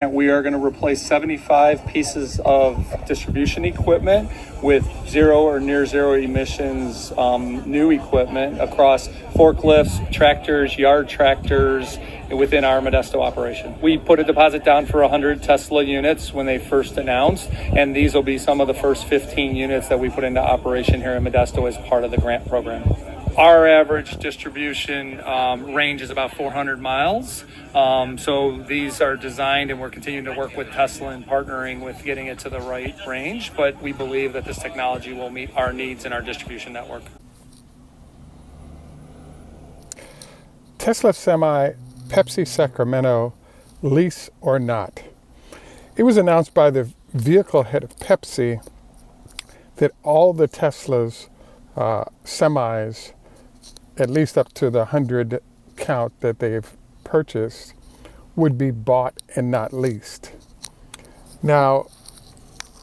We are going to replace 75 pieces of distribution equipment with zero or near zero emissions new equipment across forklifts, tractors, yard tractors within our Modesto operation. We put a deposit down for 100 Tesla units when they first announced, and these will be some of the first 15 units that we put into operation here in Modesto as part of the grant program. Our average distribution range is about 400 miles. So these are designed, and we're continuing to work with Tesla and partnering with getting it to the right range. But we believe that this technology will meet our needs in our distribution network. Tesla Semi, Pepsi Sacramento, lease or not. It was announced by the vehicle head of Pepsi that all the Tesla's semis, at least up to the 100 count that they've purchased, would be bought and not leased. Now,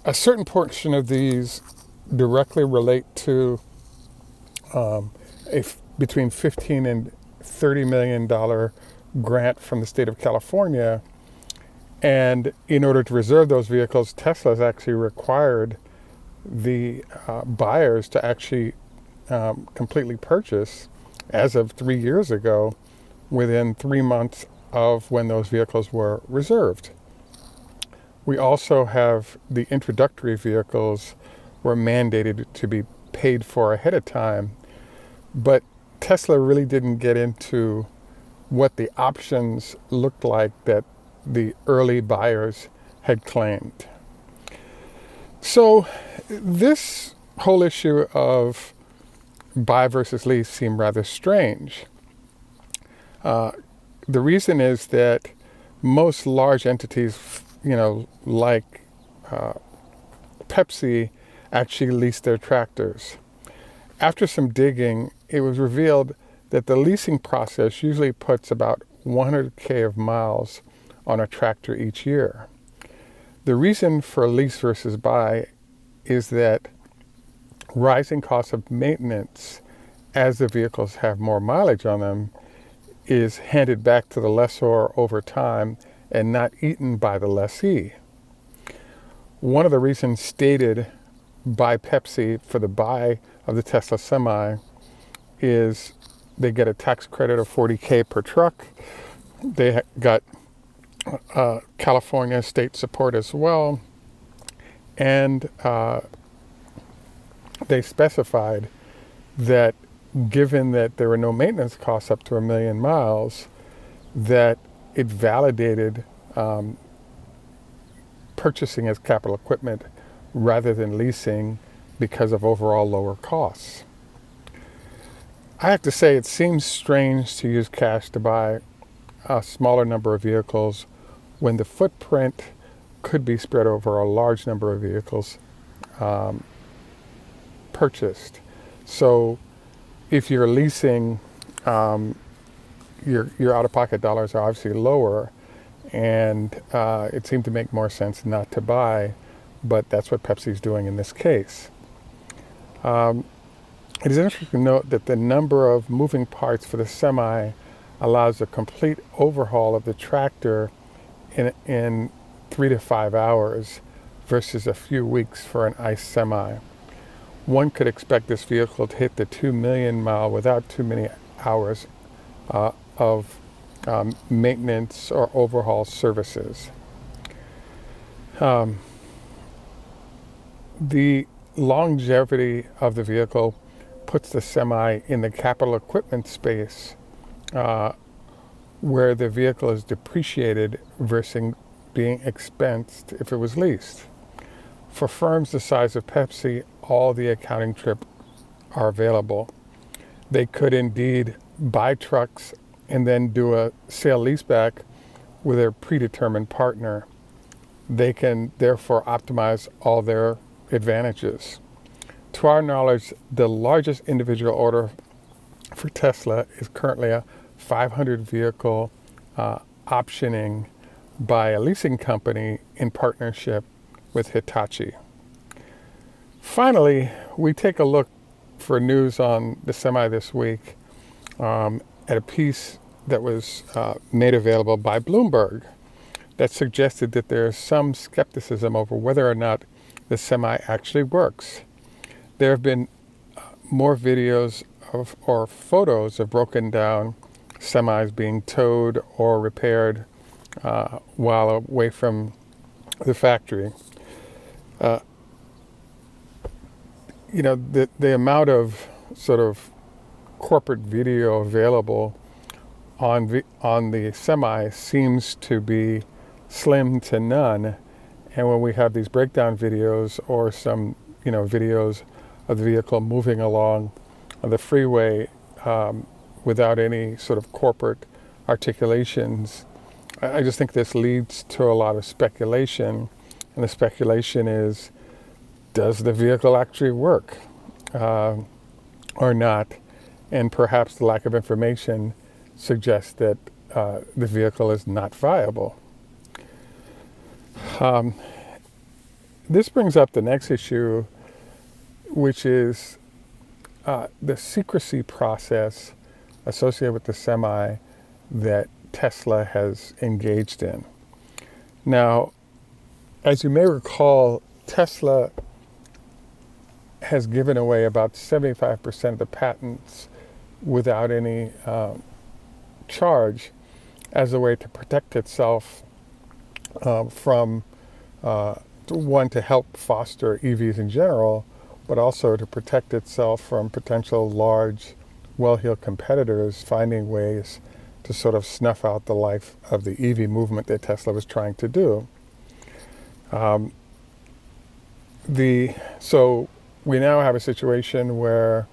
a certain portion of these directly relate to between $15 and $30 million grant from the state of California. And in order to reserve those vehicles, Tesla has actually required the buyers to actually completely purchase, as of 3 years ago, within 3 months of when those vehicles were reserved. We also have the introductory vehicles were mandated to be paid for ahead of time, but Tesla really didn't get into what the options looked like that the early buyers had claimed. So this whole issue of buy versus lease seemed rather strange. The reason is that most large entities, like Pepsi, actually lease their tractors. After some digging, it was revealed that the leasing process usually puts about 100K of miles on a tractor each year. The reason for lease versus buy is that rising costs of maintenance as the vehicles have more mileage on them is handed back to the lessor over time and not eaten by the lessee. One of the reasons stated by Pepsi for the buy of the Tesla Semi is they get a tax credit of $40K per truck. They got California state support as well. And they specified that given that there were no maintenance costs up to 1 million miles, that it validated purchasing as capital equipment rather than leasing because of overall lower costs. I have to say, it seems strange to use cash to buy a smaller number of vehicles when the footprint could be spread over a large number of vehicles purchased. So if you're leasing, your out-of-pocket dollars are obviously lower, and it seemed to make more sense not to buy, but that's what Pepsi's doing in this case. It is interesting to note that the number of moving parts for the Semi allows a complete overhaul of the tractor in 3 to 5 hours versus a few weeks for an ICE Semi. One could expect this vehicle to hit the 2 million mile without too many hours of maintenance or overhaul services. The longevity of the vehicle puts the Semi in the capital equipment space where the vehicle is depreciated versus being expensed if it was leased. For firms the size of Pepsi, all the accounting tricks are available. They could indeed buy trucks and then do a sale leaseback with a predetermined partner. They can therefore optimize all their advantages. To our knowledge, the largest individual order for Tesla is currently a 500 vehicle optioning by a leasing company in partnership with Hitachi. Finally, we take a look for news on the Semi this week at a piece that was made available by Bloomberg. that suggested that there's some skepticism over whether or not the semi actually works. There have been more videos or photos of broken down semis being towed or repaired while away from the factory. The amount of sort of corporate video available on the semi seems to be slim to none. And when we have these breakdown videos or some videos of the vehicle moving along the freeway without any sort of corporate articulations, I just think this leads to a lot of speculation. And the speculation is, does the vehicle actually work or not? And perhaps the lack of information suggests that the vehicle is not viable. This brings up the next issue, which is the secrecy process associated with the semi that Tesla has engaged in. Now, as you may recall, Tesla has given away about 75% of the patents without any charge as a way to protect itself from, one, to help foster EVs in general, but also to protect itself from potential large, well-heeled competitors finding ways to sort of snuff out the life of the EV movement that Tesla was trying to do. So we now have a situation where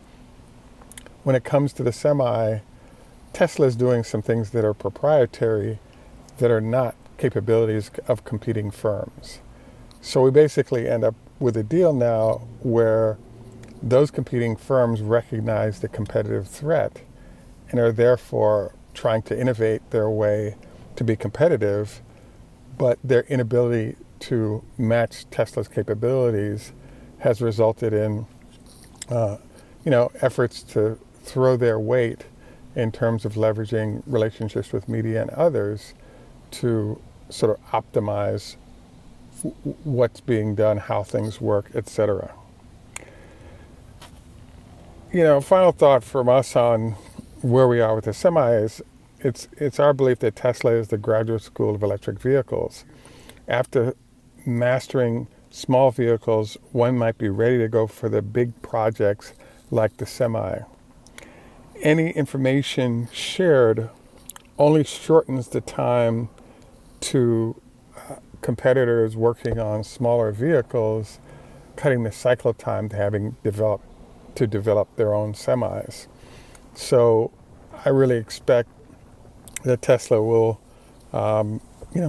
when it comes to the semi, Tesla is doing some things that are proprietary that are not capabilities of competing firms. So we basically end up with a deal now where those competing firms recognize the competitive threat and are therefore trying to innovate their way to be competitive, but their inability to match Tesla's capabilities has resulted in efforts to throw their weight in terms of leveraging relationships with media and others to sort of optimize what's being done, how things work, etc. Final thought from us on where we are with the semi is it's our belief that Tesla is the graduate school of electric vehicles. After mastering small vehicles, one might be ready to go for the big projects like the semi. Any information shared only shortens the time to competitors working on smaller vehicles, cutting the cycle time to having develop their own semis. So I really expect that Tesla will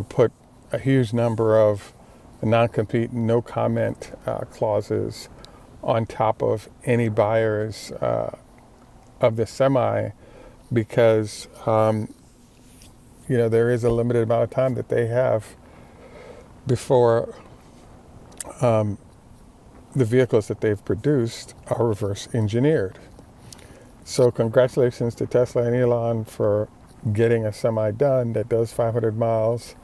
put a huge number of non-compete, no comment clauses on top of any buyers of the semi, because there is a limited amount of time that they have before the vehicles that they've produced are reverse engineered. So congratulations to Tesla and Elon for getting a semi done that does 500 miles.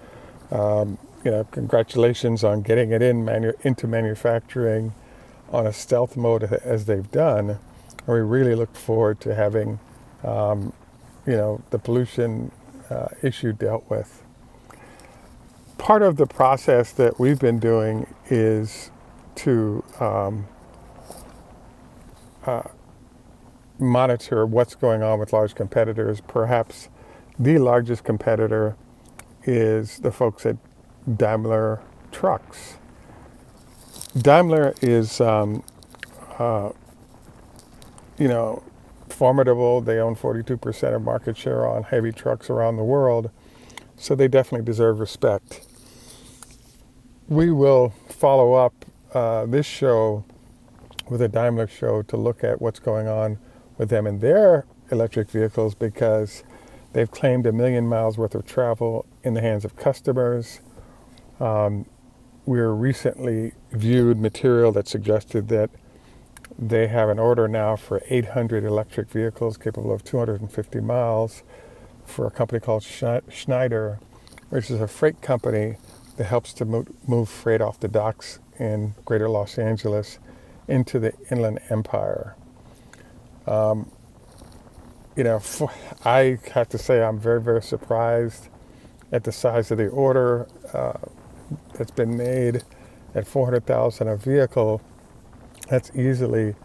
Congratulations on getting it into manufacturing on a stealth mode as they've done. And we really look forward to having, the pollution issue dealt with. Part of the process that we've been doing is to monitor what's going on with large competitors. Perhaps the largest competitor is the folks at Daimler Trucks. Daimler is, formidable. They own 42% of market share on heavy trucks around the world, so they definitely deserve respect. We will follow up this show with a Daimler show to look at what's going on with them and their electric vehicles, because they've claimed 1 million miles worth of travel in the hands of customers. We recently viewed material that suggested that they have an order now for 800 electric vehicles capable of 250 miles for a company called Schneider which is a freight company that helps to move freight off the docks in greater Los Angeles into the Inland Empire. I have to say I'm very, very surprised at the size of the order that's been made at $400,000 a vehicle. That's easily,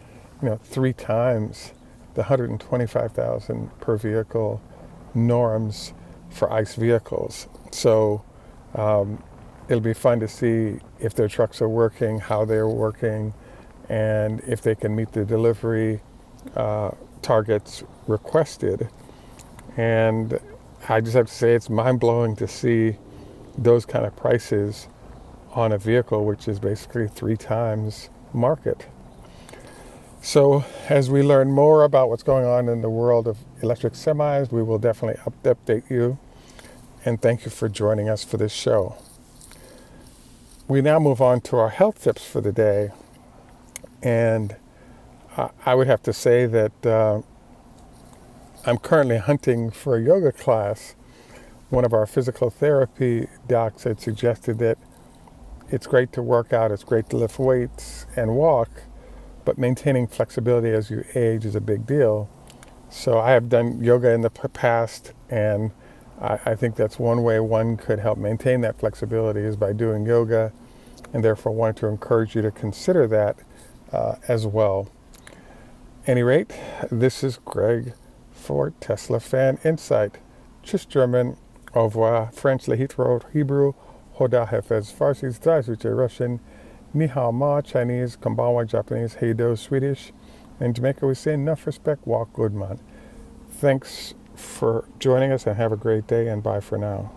3 times the $125,000 per vehicle norms for ICE vehicles. So it'll be fun to see if their trucks are working, how they're working, and if they can meet the delivery targets requested. And I just have to say it's mind-blowing to see those kind of prices on a vehicle which is basically 3 times market. So as we learn more about what's going on in the world of electric semis, we will definitely update you. And thank you for joining us for this show. We now move on to our health tips for the day. And I would have to say that I'm currently hunting for a yoga class. One of our physical therapy docs had suggested that it's great to work out, it's great to lift weights and walk, but maintaining flexibility as you age is a big deal. So I have done yoga in the past, and I think that's one way one could help maintain that flexibility is by doing yoga, and therefore wanted to encourage you to consider that as well. At any rate, this is Greg for Teslafaninsight. Tschüss German, au revoir French, Lehitro Hebrew, Hoda Hefez Farsi, Zdaisuche Russian, Ni hao ma Chinese, Konbanwa Japanese, Heido Swedish. In Jamaica we say enough respect, walk good man. Thanks for joining us and have a great day, and bye for now.